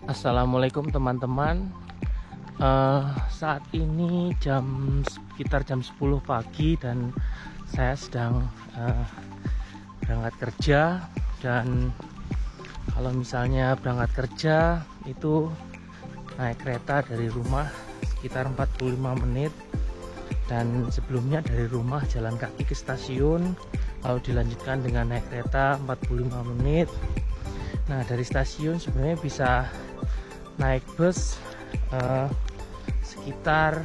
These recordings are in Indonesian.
Assalamualaikum teman-teman. Saat ini sekitar jam 10 pagi dan saya sedang berangkat kerja. Dan kalau misalnya berangkat kerja itu naik kereta dari rumah sekitar 45 menit, dan sebelumnya dari rumah jalan kaki ke stasiun lalu dilanjutkan dengan naik kereta 45 menit. Nah, dari stasiun sebenarnya bisa naik bus sekitar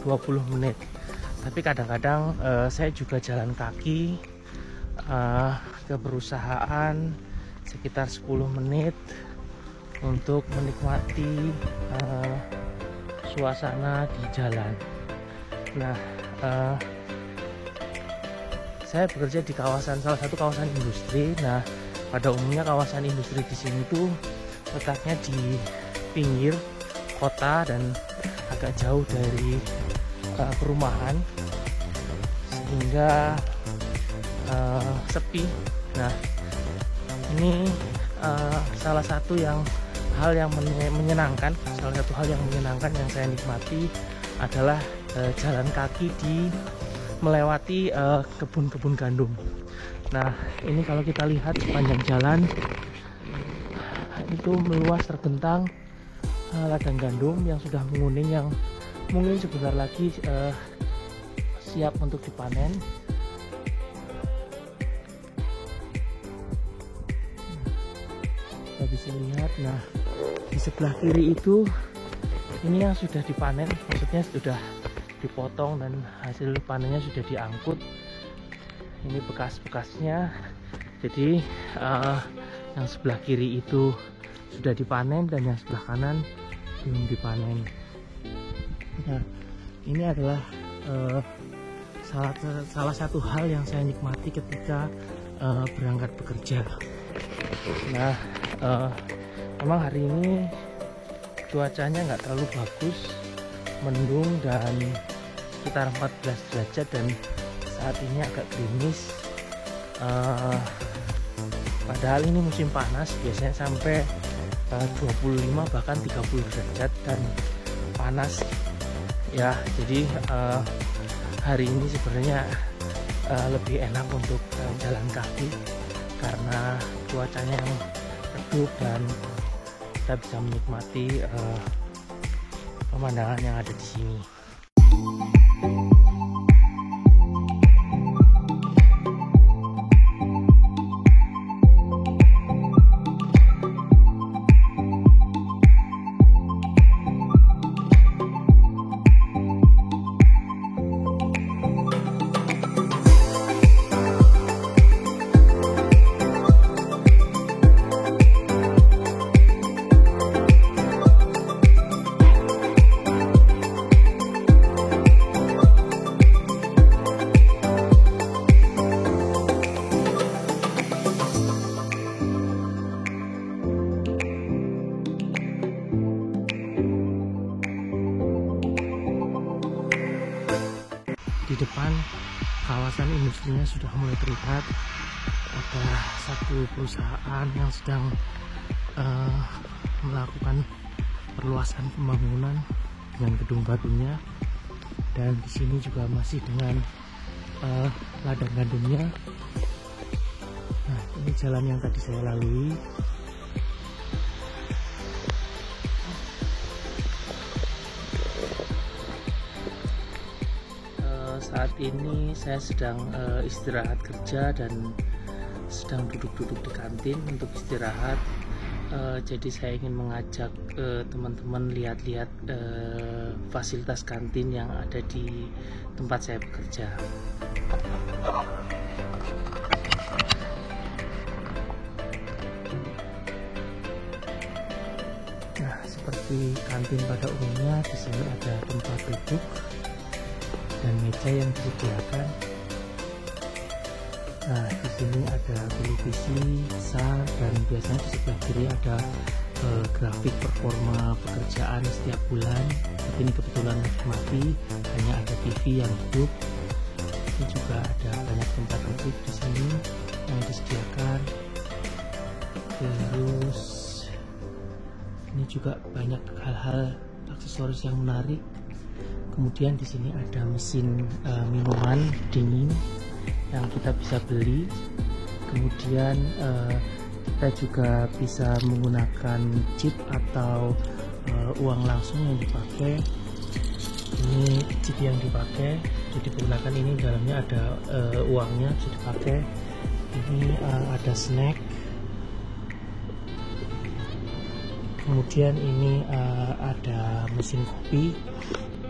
20 menit, tapi kadang-kadang saya juga jalan kaki ke perusahaan sekitar 10 menit untuk menikmati suasana di jalan. Nah, saya bekerja di salah satu kawasan industri. Nah, pada umumnya kawasan industri di sini tuh letaknya di pinggir kota dan agak jauh dari perumahan, sehingga sepi. Nah, ini salah satu hal yang menyenangkan yang saya nikmati adalah jalan kaki melewati kebun-kebun gandum. Nah, ini kalau kita lihat sepanjang jalan itu meluas terbentang ladang gandum yang sudah menguning, yang mungkin sebentar lagi siap untuk dipanen. Kita bisa lihat, nah di sebelah kiri itu ini yang sudah dipanen, maksudnya sudah dipotong dan hasil panennya sudah diangkut. Ini bekas-bekasnya. Jadi yang sebelah kiri itu sudah dipanen dan yang sebelah kanan belum dipanen. Nah, ini adalah salah satu hal yang saya nikmati ketika berangkat bekerja. Nah, memang hari ini cuacanya nggak terlalu bagus, mendung dan sekitar 14 derajat, dan saat ini agak gerimis. Padahal ini musim panas, biasanya sampai 25 bahkan 30 derajat dan panas ya. Jadi hari ini sebenarnya lebih enak untuk jalan kaki karena cuacanya yang redup dan kita bisa menikmati pemandangan yang ada di sini. Di depan kawasan industrinya sudah mulai terlihat ada satu perusahaan yang sedang melakukan perluasan pembangunan dengan gedung barunya, dan di sini juga masih dengan ladang gandumnya. Nah, ini jalan yang tadi saya lalui. Saat ini saya sedang istirahat kerja dan sedang duduk-duduk di kantin untuk istirahat. Jadi saya ingin mengajak teman-teman lihat-lihat fasilitas kantin yang ada di tempat saya bekerja. Nah, seperti kantin pada umumnya, di sini ada tempat duduk dan meja yang disediakan. Nah, di sini ada televisi besar dan biasanya di sebelah kiri ada grafik performa pekerjaan setiap bulan. Tapi ini kebetulan mati, hanya ada TV yang hidup. Ini juga ada banyak tempat duduk di sini yang disediakan. Terus Ini juga banyak hal-hal aksesoris yang menarik. Kemudian di sini ada mesin minuman dingin yang kita bisa beli. Kemudian kita juga bisa menggunakan chip atau uang langsung yang dipakai. Ini chip yang dipakai, jadi digunakan. Ini dalamnya ada uangnya, bisa dipakai. Ini ada snack. Kemudian ini ada mesin kopi.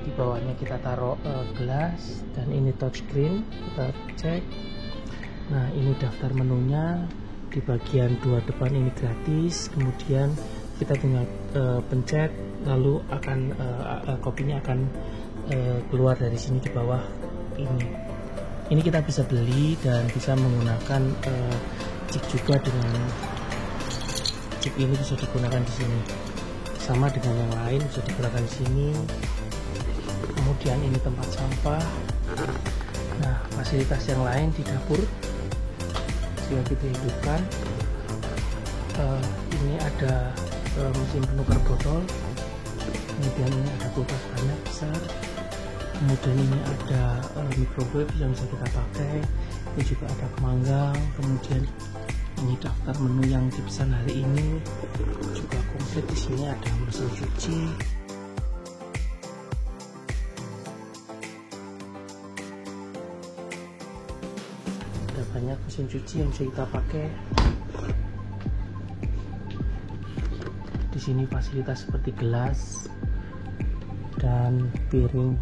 Di bawahnya kita taruh gelas, dan ini touchscreen. Kita cek. Nah, ini daftar menunya. Di bagian dua depan ini gratis. Kemudian kita tinggal pencet, lalu akan kopinya akan keluar dari sini di bawah ini. Ini kita bisa beli dan bisa menggunakan chip juga. Dengan chip ini bisa digunakan di sini, sama dengan yang lain bisa digunakan di sini. Kemudian ini tempat sampah. Nah, fasilitas yang lain di dapur juga kita hidupkan. Ini ada mesin penukar botol. Kemudian ini ada kulkas banyak besar. Kemudian ini ada microwave yang bisa kita pakai. Ini juga ada pemanggang. Kemudian ini daftar menu yang dipesan hari ini juga komplit. Di sini ada mesin cuci. Ada banyak mesin cuci yang bisa kita pakai. Di sini fasilitas seperti gelas dan piring.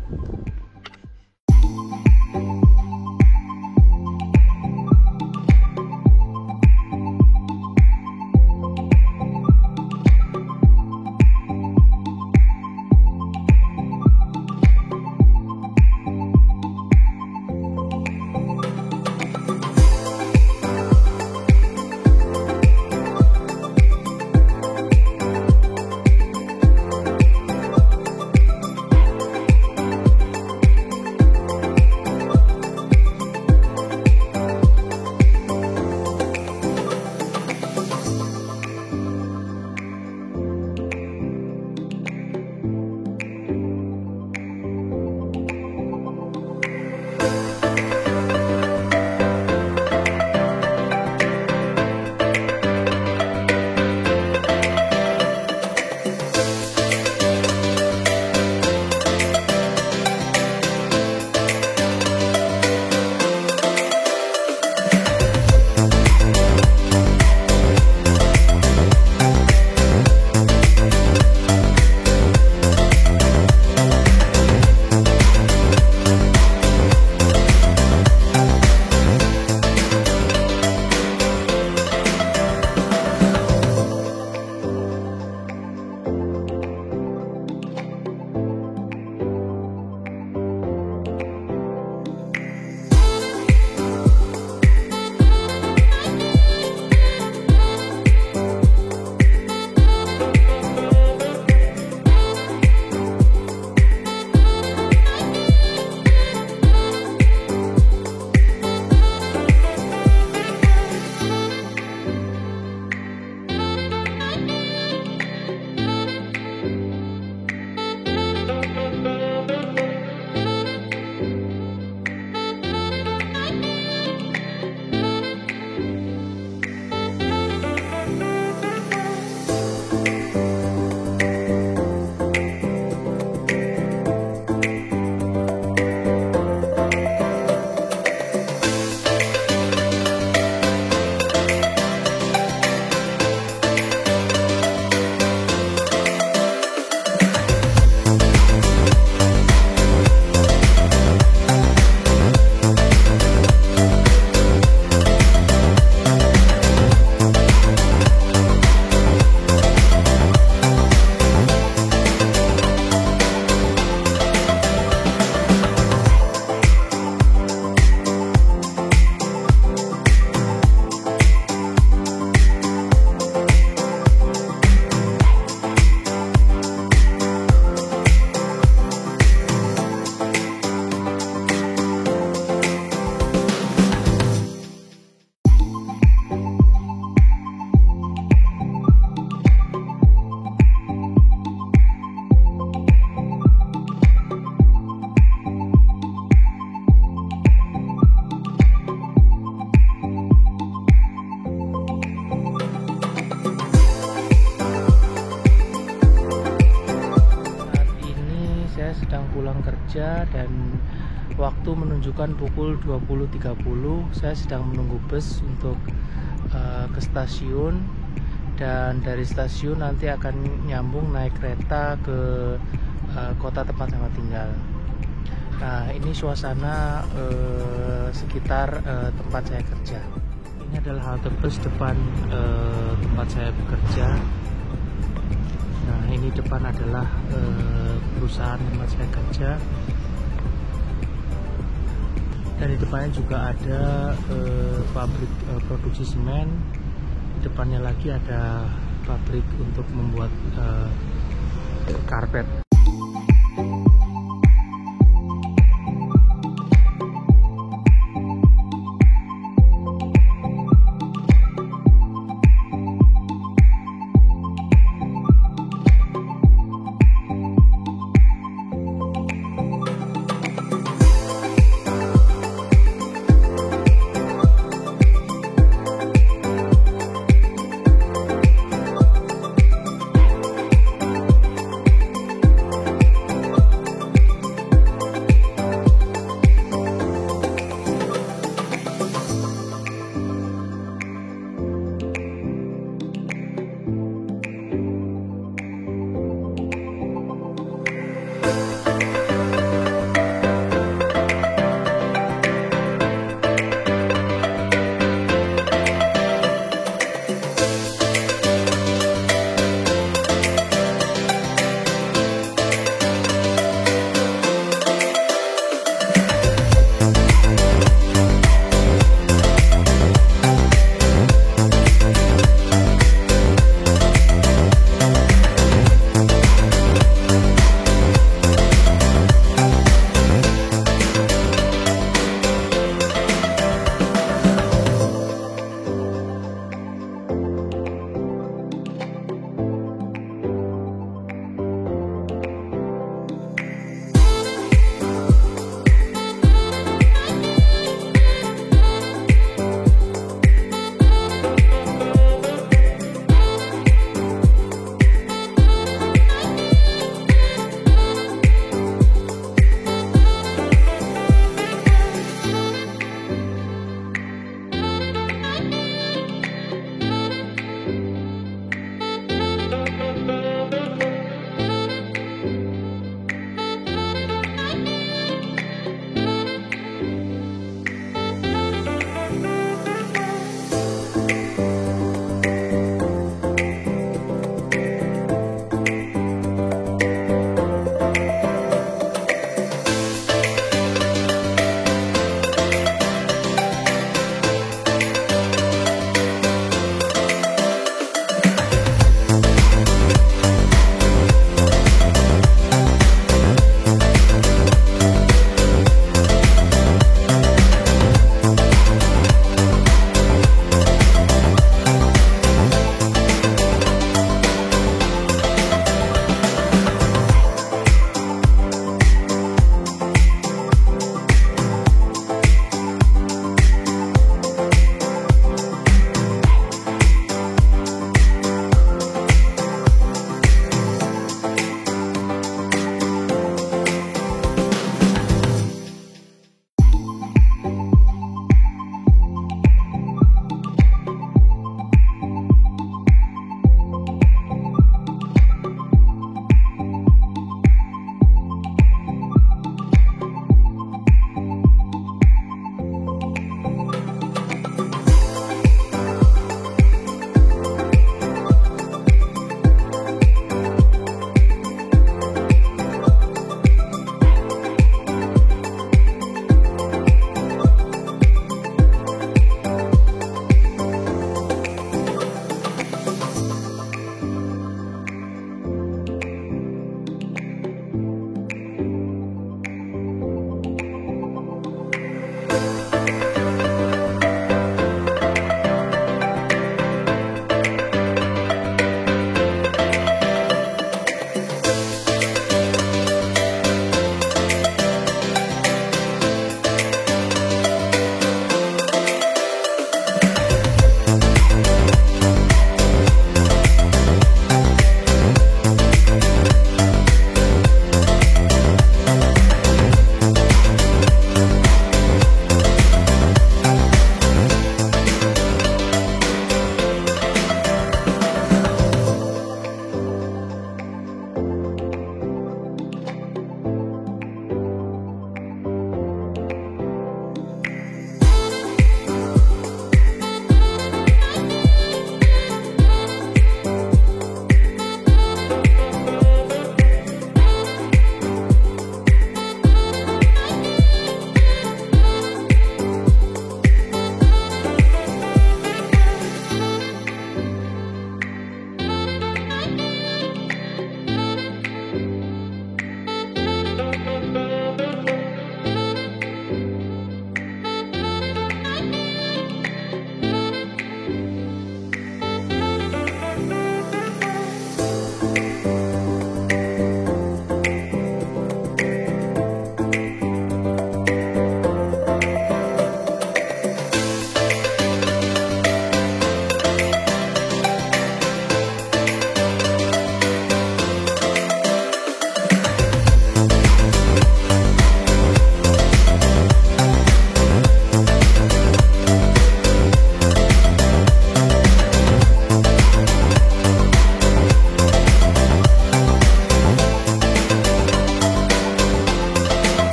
pulang kerja dan waktu menunjukkan pukul 20.30. Saya sedang menunggu bus untuk ke stasiun, dan dari stasiun nanti akan nyambung naik kereta ke kota tempat saya tinggal. Nah, ini suasana sekitar tempat saya kerja. Ini adalah halte bus depan tempat saya bekerja. Nah, ini depan adalah perusahaan tempat saya kerja. Dan di depannya juga ada pabrik produksi semen. Di depannya lagi ada pabrik untuk membuat karpet.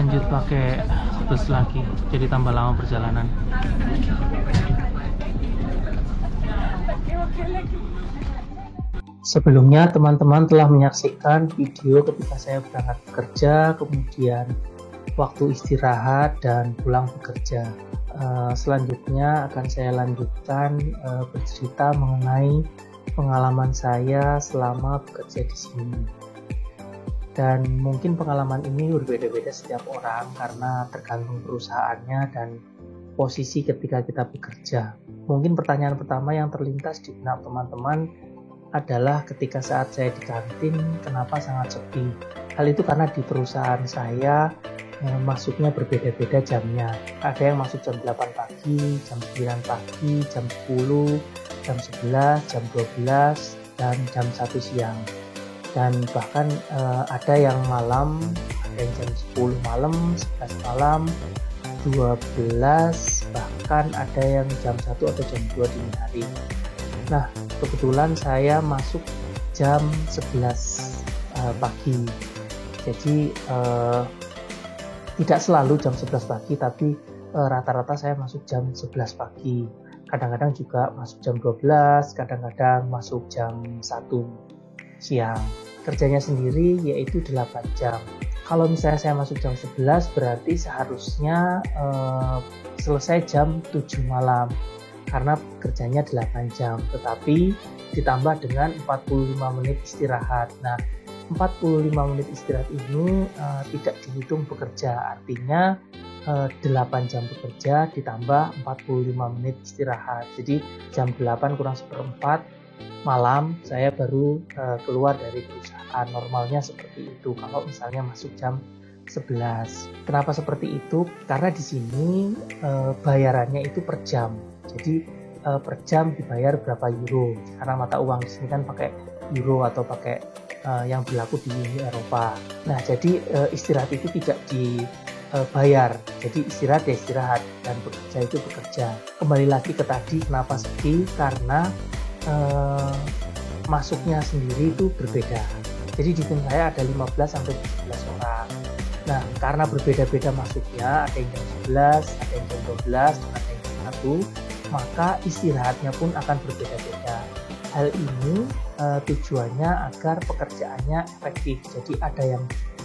lanjut pakai bus lagi, jadi tambah lama perjalanan. Sebelumnya teman-teman telah menyaksikan video ketika saya berangkat bekerja, kemudian waktu istirahat dan pulang bekerja. Selanjutnya akan saya lanjutkan bercerita mengenai pengalaman saya selama bekerja di sini. Dan mungkin pengalaman ini berbeda-beda setiap orang karena tergantung perusahaannya dan posisi ketika kita bekerja. Mungkin pertanyaan pertama yang terlintas di benak teman-teman adalah ketika saat saya di kantin, kenapa sangat sepi? Hal itu karena di perusahaan saya masuknya berbeda-beda jamnya. Ada yang masuk jam 8 pagi, jam 9 pagi, jam 10, jam 11, jam 12, dan jam 1 siang. Dan bahkan ada yang malam, ada yang jam 10 malam, 11 malam, 12, bahkan ada yang jam 1 atau jam 2 dini hari. Nah, kebetulan saya masuk jam 11 pagi. Jadi tidak selalu jam 11 pagi, tapi rata-rata saya masuk jam 11 pagi. Kadang-kadang juga masuk jam 12, kadang-kadang masuk jam 1 siang. Kerjanya sendiri yaitu 8 jam. Kalau misalnya saya masuk jam 11, berarti seharusnya selesai jam 7 malam. Karena kerjanya 8 jam, tetapi ditambah dengan 45 menit istirahat. Nah, 45 menit istirahat ini tidak dihitung bekerja, artinya 8 jam bekerja ditambah 45 menit istirahat. Jadi jam 8 kurang seperempat malam saya baru keluar dari perusahaan. Normalnya seperti itu kalau misalnya masuk jam 11. Kenapa seperti itu? Karena di sini bayarannya itu per jam. Jadi per jam dibayar berapa euro. Karena mata uang di sini kan pakai euro atau pakai yang berlaku di Uni Eropa. Nah, jadi istirahat itu tidak dibayar. Jadi istirahat ya istirahat dan bekerja itu bekerja. Kembali lagi ke tadi, kenapa sepi? Karena masuknya sendiri itu berbeda. Jadi di tim saya ada 15 sampai 17 orang. Nah, karena berbeda-beda masuknya, ada yang jam 11, ada yang jam 12, ada yang jam 1, maka istirahatnya pun akan berbeda-beda. Hal ini tujuannya agar pekerjaannya efektif. Jadi ada yang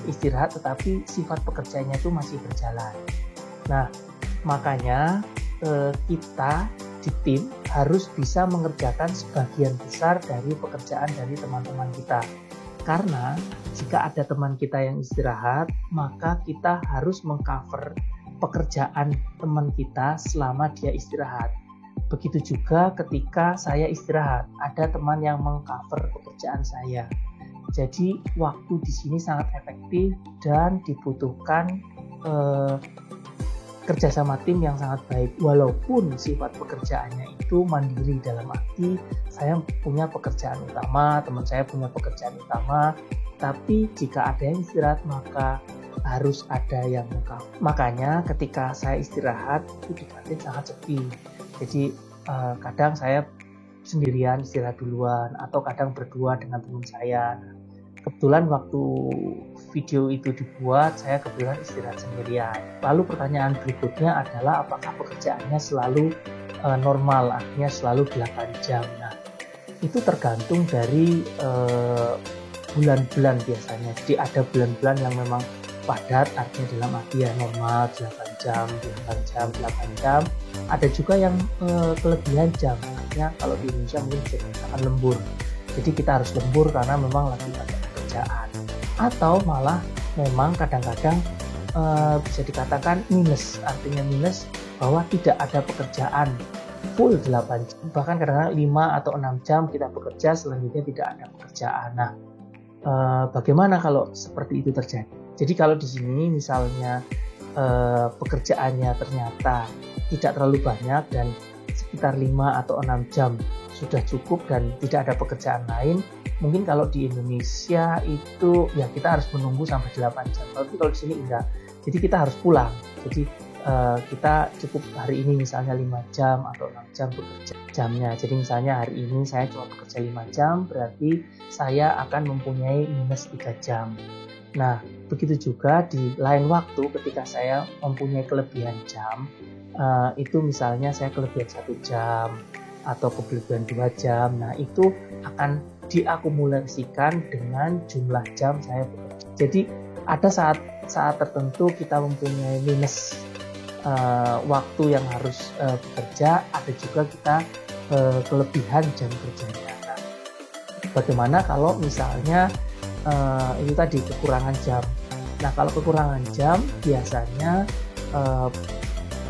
istirahat tetapi sifat pekerjaannya itu masih berjalan. Nah, makanya kita di tim harus bisa mengerjakan sebagian besar dari pekerjaan dari teman-teman kita. Karena jika ada teman kita yang istirahat, maka kita harus mengcover pekerjaan teman kita selama dia istirahat. Begitu juga ketika saya istirahat, ada teman yang mengcover pekerjaan saya. Jadi waktu di sini sangat efektif dan dibutuhkan kerjasama tim yang sangat baik. Walaupun sifat pekerjaannya itu mandiri, dalam arti saya punya pekerjaan utama, teman saya punya pekerjaan utama, tapi jika ada yang istirahat maka harus ada yang mengcover. Makanya ketika saya istirahat itu di kantin sangat sepi. Jadi kadang saya sendirian istirahat duluan atau kadang berdua dengan teman saya. Kebetulan waktu video itu dibuat, saya kebetulan istirahat sendirian. Lalu pertanyaan berikutnya adalah apakah pekerjaannya selalu normal, artinya selalu 8 jam. Nah, itu tergantung dari bulan-bulan biasanya. Jadi ada bulan-bulan yang memang padat, artinya dalam arti ya normal 8 jam, 8 jam, 8 jam. Ada juga yang kelebihan jam, artinya kalau di Indonesia mungkin bisa dikatakan lembur. Jadi kita harus lembur karena memang lagi ada pekerjaan. Atau malah memang kadang-kadang bisa dikatakan minus, artinya minus bahwa tidak ada pekerjaan full 8 jam. Bahkan kadang-kadang 5 atau 6 jam kita bekerja, selanjutnya tidak ada pekerjaan. Nah, bagaimana kalau seperti itu terjadi? Jadi kalau di sini misalnya pekerjaannya ternyata tidak terlalu banyak dan sekitar 5 atau 6 jam sudah cukup dan tidak ada pekerjaan lain, mungkin kalau di Indonesia itu ya kita harus menunggu sampai 8 jam. Tapi kalau di sini enggak. Jadi kita harus pulang. Jadi kita cukup hari ini misalnya 5 jam atau 6 jam bekerja jamnya. Jadi misalnya hari ini saya cuma bekerja 5 jam, berarti saya akan mempunyai minus 3 jam. Nah, begitu juga di lain waktu ketika saya mempunyai kelebihan jam, itu misalnya saya kelebihan 1 jam atau kelebihan 2 jam, nah itu akan diakumulasikan dengan jumlah jam saya bekerja. Jadi ada saat tertentu kita mempunyai minus waktu yang harus bekerja, ada juga kita kelebihan jam kerjanya. Nah, bagaimana kalau misalnya itu tadi kekurangan jam. Nah, kalau kekurangan jam biasanya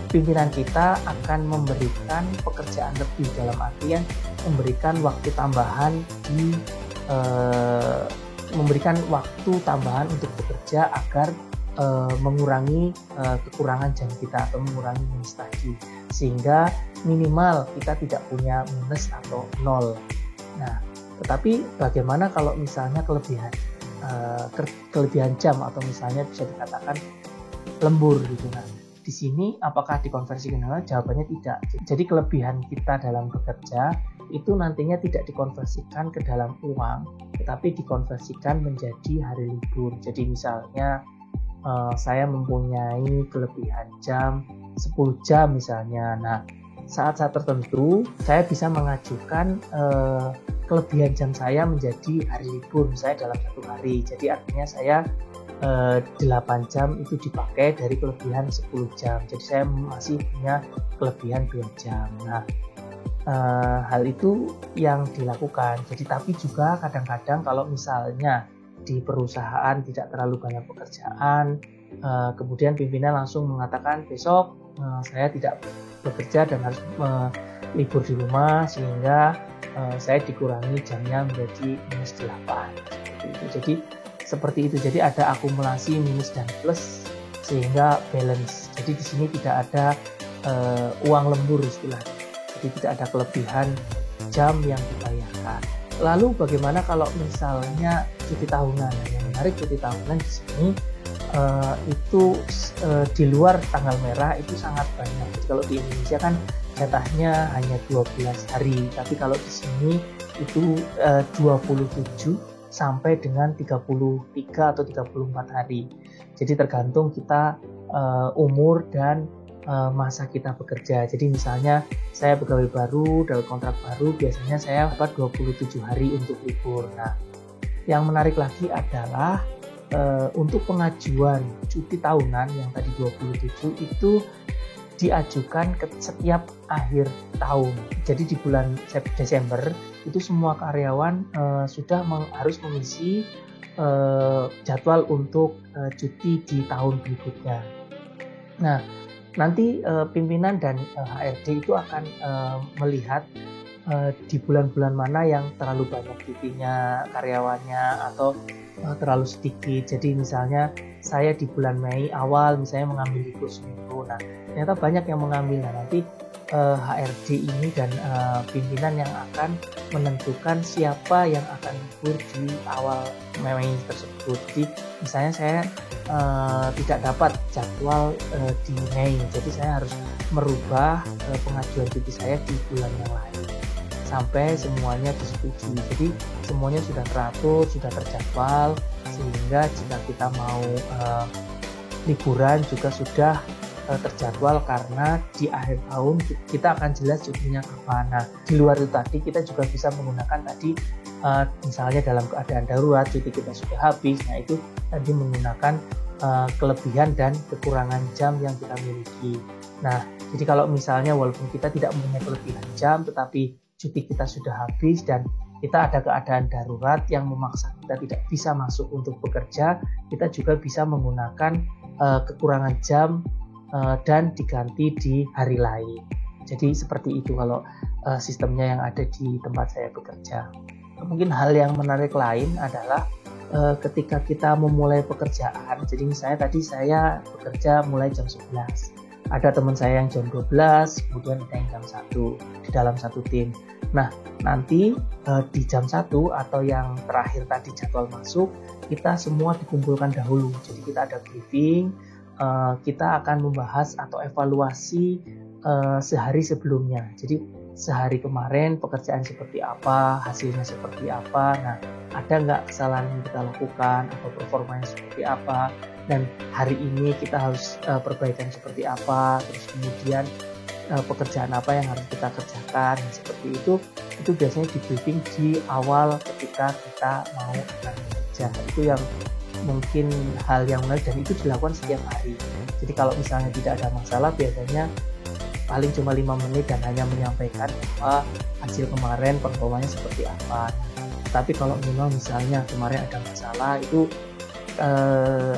pimpinan kita akan memberikan pekerjaan lebih, dalam artian memberikan waktu tambahan memberikan waktu tambahan untuk bekerja agar mengurangi kekurangan jam kita atau mengurangi minus tadi, sehingga minimal kita tidak punya minus atau nol. Nah, tetapi bagaimana kalau misalnya kelebihan jam atau misalnya bisa dikatakan lembur gitu. Nah, di sini apakah dikonversi ke nol? Jawabannya tidak. Jadi kelebihan kita dalam bekerja itu nantinya tidak dikonversikan ke dalam uang, tetapi dikonversikan menjadi hari libur. Jadi misalnya saya mempunyai kelebihan jam 10 jam misalnya. Nah, saat-saat tertentu saya bisa mengajukan kelebihan jam saya menjadi hari libur misalnya dalam 1 hari. Jadi artinya saya 8 jam itu dipakai dari kelebihan 10 jam. Jadi saya masih punya kelebihan 2 jam. Nah, hal itu yang dilakukan. Jadi tapi juga kadang-kadang kalau misalnya di perusahaan tidak terlalu banyak pekerjaan, kemudian pimpinan langsung mengatakan besok saya tidak bekerja dan harus libur di rumah, sehingga saya dikurangi jamnya menjadi -8. Jadi seperti itu. Jadi ada akumulasi minus dan plus sehingga balance. Jadi di sini tidak ada uang lembur istilahnya. Jadi tidak ada kelebihan jam yang dibayarkan. Lalu bagaimana kalau misalnya cuti tahunan? Yang menarik, cuti tahunan di sini itu di luar tanggal merah itu sangat banyak. Jadi kalau di Indonesia kan jatahnya hanya 12 hari, tapi kalau di sini itu 27 sampai dengan 33 atau 34 hari. Jadi tergantung kita umur dan masa kita bekerja. Jadi misalnya saya pegawai baru, dapat kontrak baru, biasanya saya dapat 27 hari untuk libur. Nah, yang menarik lagi adalah untuk pengajuan cuti tahunan yang tadi 27 itu diajukan ke setiap akhir tahun. Jadi di bulan Desember itu semua karyawan sudah harus mengisi jadwal untuk cuti di tahun berikutnya. Nah, nanti pimpinan dan HRD itu akan melihat di bulan-bulan mana yang terlalu banyak cutinya karyawannya atau terlalu sedikit. Jadi misalnya saya di bulan Mei awal misalnya mengambil libur seminggu. Nah, ternyata banyak yang mengambil. Nah, nanti HRD ini dan pimpinan yang akan menentukan siapa yang akan libur di awal Mei tersebut. Jadi misalnya saya tidak dapat jadwal di Mei, jadi saya harus merubah pengajuan cuti saya di bulan yang lain sampai semuanya disetujui. Jadi semuanya sudah teratur, sudah terjadwal, sehingga jika kita mau liburan juga sudah terjadwal, karena di akhir tahun kita akan jelas cutinya kapan. Nah, di luar itu tadi kita juga bisa menggunakan tadi misalnya dalam keadaan darurat cuti kita sudah habis. Nah, itu tadi menggunakan kelebihan dan kekurangan jam yang kita miliki. Nah, jadi kalau misalnya walaupun kita tidak mempunyai kelebihan jam tetapi cuti kita sudah habis dan kita ada keadaan darurat yang memaksa kita tidak bisa masuk untuk bekerja, kita juga bisa menggunakan kekurangan jam dan diganti di hari lain. Jadi seperti itu kalau sistemnya yang ada di tempat saya bekerja. Mungkin hal yang menarik lain adalah ketika kita memulai pekerjaan. Jadi misalnya tadi saya bekerja mulai jam 11. Ada teman saya yang jam 12, kemudian ada yang jam 1 di dalam satu tim. Nah, nanti di jam 1 atau yang terakhir tadi jadwal masuk, kita semua dikumpulkan dahulu. Jadi kita ada briefing, kita akan membahas atau evaluasi sehari sebelumnya. Jadi sehari kemarin pekerjaan seperti apa, hasilnya seperti apa, nah ada nggak kesalahan yang kita lakukan atau performanya seperti apa, dan hari ini kita harus perbaikan seperti apa, terus kemudian pekerjaan apa yang harus kita kerjakan, seperti itu biasanya di briefing di awal ketika kita mau bekerja. Itu yang mungkin hal yang menarik, dan itu dilakukan setiap hari. Jadi kalau misalnya tidak ada masalah, biasanya paling cuma 5 menit dan hanya menyampaikan bahwa hasil kemarin performanya seperti apa. Tapi kalau memang misalnya kemarin ada masalah, itu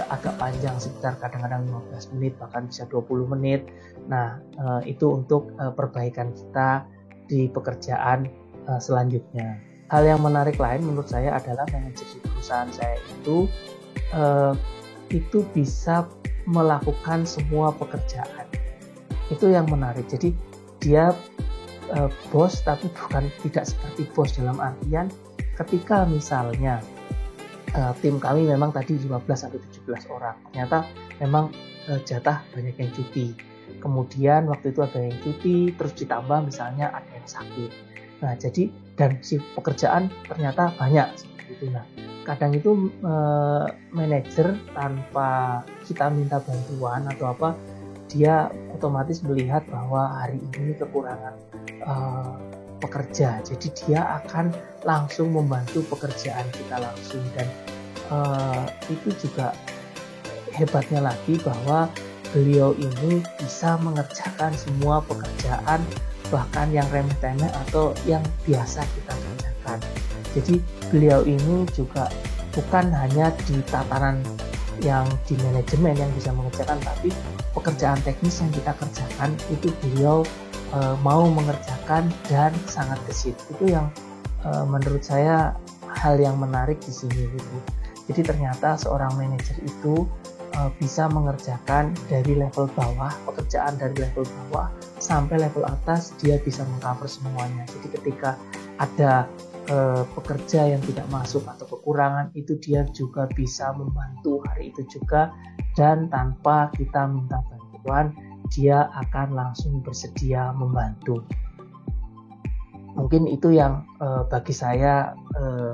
agak panjang, sekitar kadang-kadang 15 menit bahkan bisa 20 menit. Nah itu untuk perbaikan kita di pekerjaan selanjutnya. Hal yang menarik lain menurut saya adalah manajer di perusahaan saya itu bisa melakukan semua pekerjaan. Itu yang menarik. Jadi dia bos, tapi tidak seperti bos dalam artian ketika misalnya tim kami memang tadi 15-17 orang, ternyata memang jatah banyak yang cuti, kemudian waktu itu ada yang cuti, terus ditambah misalnya ada yang sakit. Nah jadi, dan si pekerjaan ternyata banyak seperti itu. Nah kadang itu manajer tanpa kita minta bantuan atau apa, dia otomatis melihat bahwa hari ini kekurangan pekerja, jadi dia akan langsung membantu pekerjaan kita langsung. Dan itu juga hebatnya lagi bahwa beliau ini bisa mengerjakan semua pekerjaan, bahkan yang remeh-temeh atau yang biasa kita kerjakan. Jadi beliau ini juga bukan hanya di tataran yang di manajemen yang bisa mengerjakan, tapi pekerjaan teknis yang kita kerjakan itu beliau mau mengerjakan dan sangat gesit. Itu yang menurut saya hal yang menarik di sini gitu. Jadi ternyata seorang manajer itu bisa mengerjakan dari level bawah, pekerjaan dari level bawah sampai level atas, dia bisa mengcover semuanya. Jadi ketika ada pekerja yang tidak masuk atau kekurangan, itu dia juga bisa membantu hari itu juga, dan tanpa kita minta bantuan dia akan langsung bersedia membantu. Mungkin itu yang bagi saya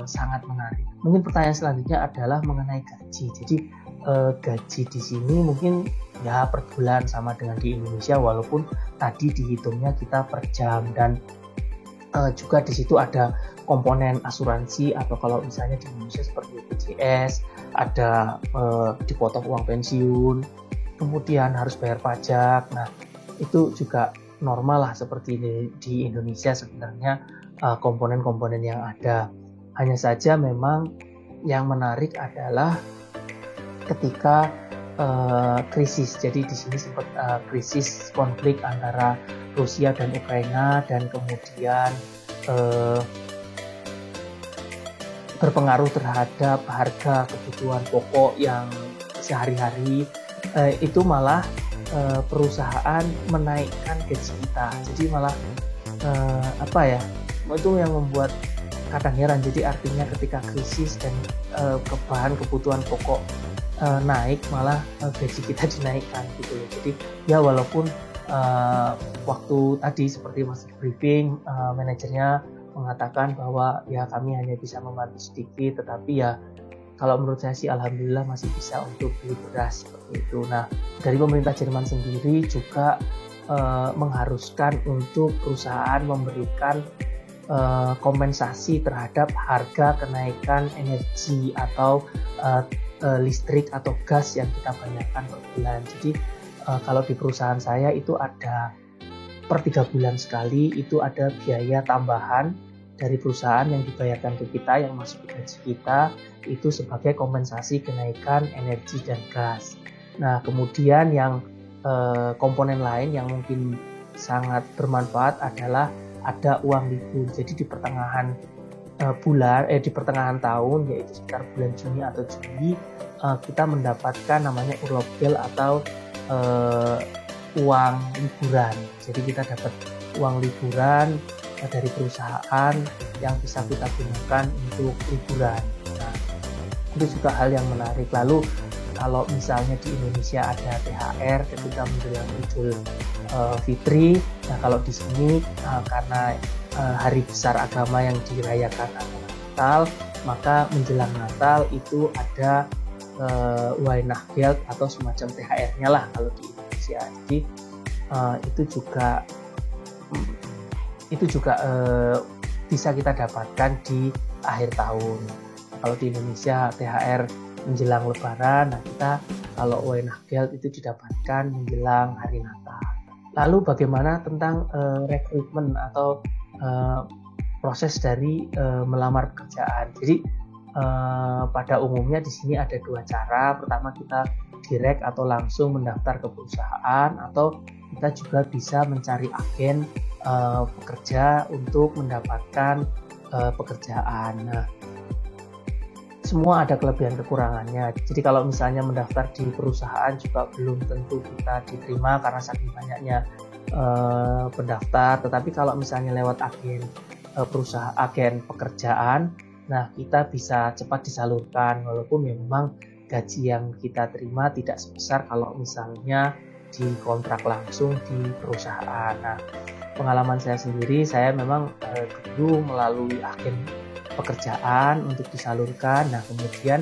sangat menarik. Mungkin pertanyaan selanjutnya adalah mengenai gaji. Jadi gaji di sini mungkin ya per bulan sama dengan di Indonesia, walaupun tadi dihitungnya kita per jam, dan juga di situ ada komponen asuransi, atau kalau misalnya di Indonesia seperti BPJS, ada dipotong uang pensiun, kemudian harus bayar pajak. Nah itu juga normal lah seperti di Indonesia sebenarnya komponen-komponen yang ada. Hanya saja memang yang menarik adalah ketika krisis. Jadi di sini sempat krisis konflik antara Rusia dan Ukraina, dan kemudian berpengaruh terhadap harga kebutuhan pokok yang sehari-hari, itu malah perusahaan menaikkan gaji kita. Jadi malah itu yang membuat kadang heran. Jadi artinya ketika krisis dan bahan kebutuhan pokok naik, malah gaji kita dinaikkan gitu loh. Jadi ya walaupun waktu tadi seperti masih briefing, manajernya mengatakan bahwa ya kami hanya bisa membantu sedikit, tetapi ya kalau menurut saya sih alhamdulillah masih bisa untuk beli beras seperti itu. Nah dari pemerintah Jerman sendiri juga mengharuskan untuk perusahaan memberikan kompensasi terhadap harga kenaikan energi atau listrik atau gas yang kita bayarkan per bulan. Jadi kalau di perusahaan saya itu ada per 3 bulan sekali itu ada biaya tambahan dari perusahaan yang dibayarkan ke kita, yang masuk ke gaji kita, itu sebagai kompensasi kenaikan energi dan gas. Nah kemudian yang komponen lain yang mungkin sangat bermanfaat adalah ada uang libur. Jadi di pertengahan di pertengahan tahun, yaitu sekitar bulan Juni atau Juli, kita mendapatkan namanya Urlaubgeld atau uang liburan. Jadi kita dapat uang liburan dari perusahaan yang bisa kita gunakan untuk liburan. Nah, itu juga hal yang menarik. Lalu kalau misalnya di Indonesia ada THR ketika menjelang Idul Fitri, Nah, kalau di sini karena hari besar agama yang dirayakan adalah Natal, maka menjelang Natal itu ada Weihnachtsgeld atau semacam THR-nya lah kalau di Indonesia. Jadi itu juga bisa kita dapatkan di akhir tahun. Kalau di Indonesia THR menjelang Lebaran, nah kita kalau Weihnachtsgeld itu didapatkan menjelang hari Natal. Lalu bagaimana tentang rekrutmen atau proses dari melamar pekerjaan? Jadi pada umumnya di sini ada dua cara. Pertama, kita direct atau langsung mendaftar ke perusahaan, atau kita juga bisa mencari agen pekerja untuk mendapatkan pekerjaan. Nah, semua ada kelebihan kekurangannya. Jadi kalau misalnya mendaftar di perusahaan juga belum tentu kita diterima karena saking banyaknya pendaftar. Tetapi kalau misalnya lewat agen agen pekerjaan, nah kita bisa cepat disalurkan, walaupun memang gaji yang kita terima tidak sebesar kalau misalnya dikontrak langsung di perusahaan. Nah, pengalaman saya sendiri, saya memang dulu melalui agen pekerjaan untuk disalurkan. Nah, kemudian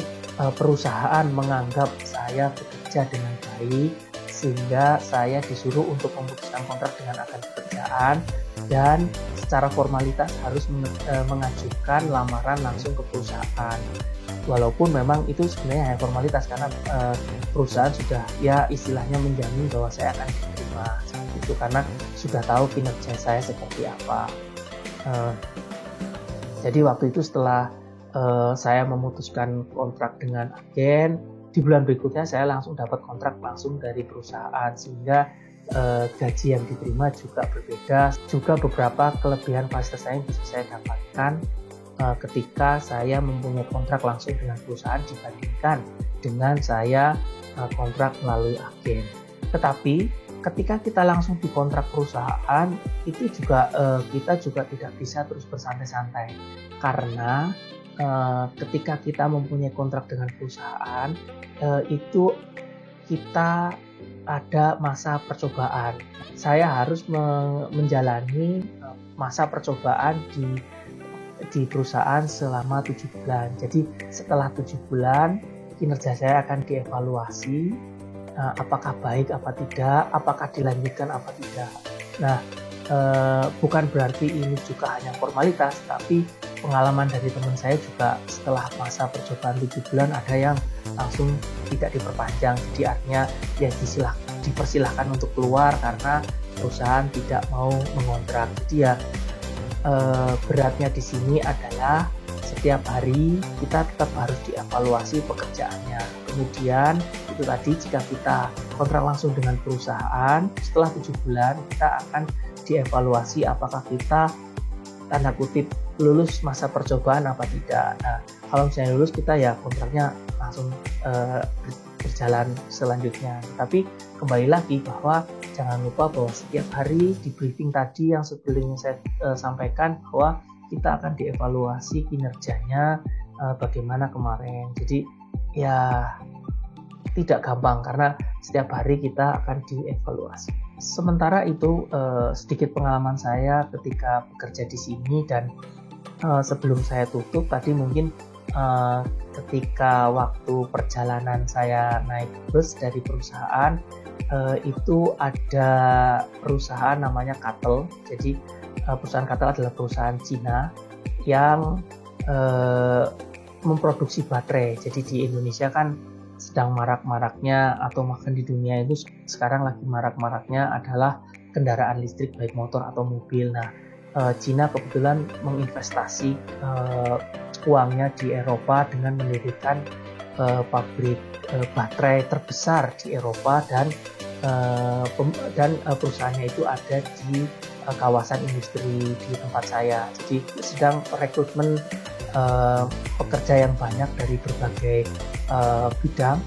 perusahaan menganggap saya bekerja dengan baik sehingga saya disuruh untuk memutuskan kontrak dengan agen pekerjaan, dan secara formalitas harus mengajukan lamaran langsung ke perusahaan. Walaupun memang itu sebenarnya hanya formalitas karena perusahaan sudah ya istilahnya menjamin bahwa saya akan diterima itu karena sudah tahu kinerja saya seperti apa. Jadi waktu itu setelah saya memutuskan kontrak dengan agen, di bulan berikutnya saya langsung dapat kontrak langsung dari perusahaan, sehingga gaji yang diterima juga berbeda. Juga beberapa kelebihan fasilitas yang bisa saya dapatkan ketika saya mempunyai kontrak langsung dengan perusahaan dibandingkan dengan saya kontrak melalui agen. Tetapi ketika kita langsung dikontrak perusahaan, itu juga kita juga tidak bisa terus bersantai-santai, karena ketika kita mempunyai kontrak dengan perusahaan, itu kita ada masa percobaan. Saya harus menjalani masa percobaan di perusahaan selama 7 bulan. Jadi setelah 7 bulan kinerja saya akan dievaluasi, apakah baik apa tidak, apakah dilanjutkan apa tidak. Nah, bukan berarti ini juga hanya formalitas, tapi pengalaman dari teman saya juga setelah masa percobaan 7 bulan ada yang langsung tidak diperpanjang. Jadi artinya ya dipersilahkan untuk keluar karena perusahaan tidak mau mengontrak. Jadi ya beratnya di sini adalah setiap hari kita tetap harus dievaluasi pekerjaannya. Kemudian itu tadi, jika kita kontrak langsung dengan perusahaan, setelah 7 bulan kita akan dievaluasi apakah kita tanda kutip lulus masa percobaan apa tidak. Nah, kalau misalnya lulus, kita ya kontraknya langsung berjalan selanjutnya. Tapi kembali lagi bahwa jangan lupa bahwa setiap hari di briefing tadi yang sebelumnya saya sampaikan bahwa kita akan dievaluasi kinerjanya bagaimana kemarin. Jadi ya tidak gampang karena setiap hari kita akan dievaluasi. Sementara itu sedikit pengalaman saya ketika bekerja di sini, dan sebelum saya tutup tadi mungkin ketika waktu perjalanan saya naik bus dari perusahaan, itu ada perusahaan namanya Cattle. Jadi perusahaan Cattle adalah perusahaan Cina yang memproduksi baterai. Jadi di Indonesia kan sedang marak-maraknya, atau bahkan di dunia itu sekarang lagi marak-maraknya adalah kendaraan listrik, baik motor atau mobil. Nah, Cina kebetulan menginvestasi uangnya di Eropa dengan mendirikan pabrik baterai terbesar di Eropa, dan perusahaannya itu ada di kawasan industri di tempat saya. Jadi sedang rekrutmen pekerja yang banyak dari berbagai bidang,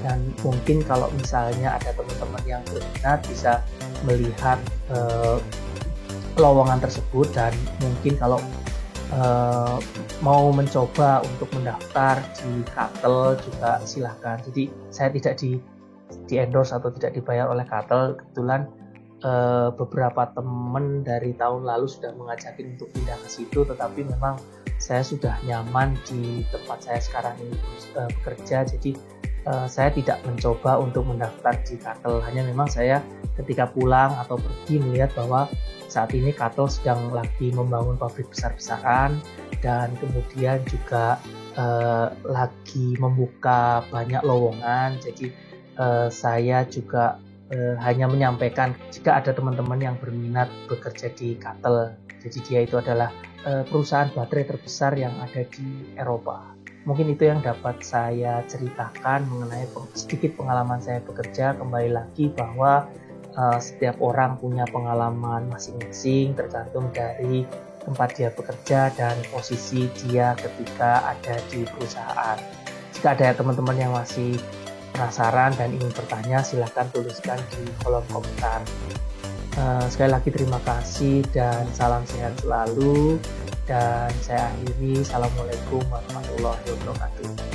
dan mungkin kalau misalnya ada teman-teman yang berminat bisa melihat lowongan tersebut, dan mungkin kalau mau mencoba untuk mendaftar di Cattle juga silahkan. Jadi saya tidak di endorse atau tidak dibayar oleh Cattle. Kebetulan beberapa teman dari tahun lalu sudah mengajakin untuk pindah ke situ, tetapi memang saya sudah nyaman di tempat saya sekarang ini bekerja, jadi saya tidak mencoba untuk mendaftar di Katel. Hanya memang saya ketika pulang atau pergi melihat bahwa saat ini Katel sedang lagi membangun pabrik besar-besaran, dan kemudian juga lagi membuka banyak lowongan. Jadi saya juga hanya menyampaikan jika ada teman-teman yang berminat bekerja di Katel. Jadi dia itu adalah perusahaan baterai terbesar yang ada di Eropa. Mungkin itu yang dapat saya ceritakan mengenai sedikit pengalaman saya bekerja. Kembali lagi bahwa setiap orang punya pengalaman masing-masing tergantung dari tempat dia bekerja dan posisi dia ketika ada di perusahaan. Jika ada teman-teman yang masih penasaran dan ingin bertanya, silahkan tuliskan di kolom komentar. Sekali lagi terima kasih dan salam sehat selalu. Dan saya akhiri, Assalamualaikum warahmatullahi wabarakatuh.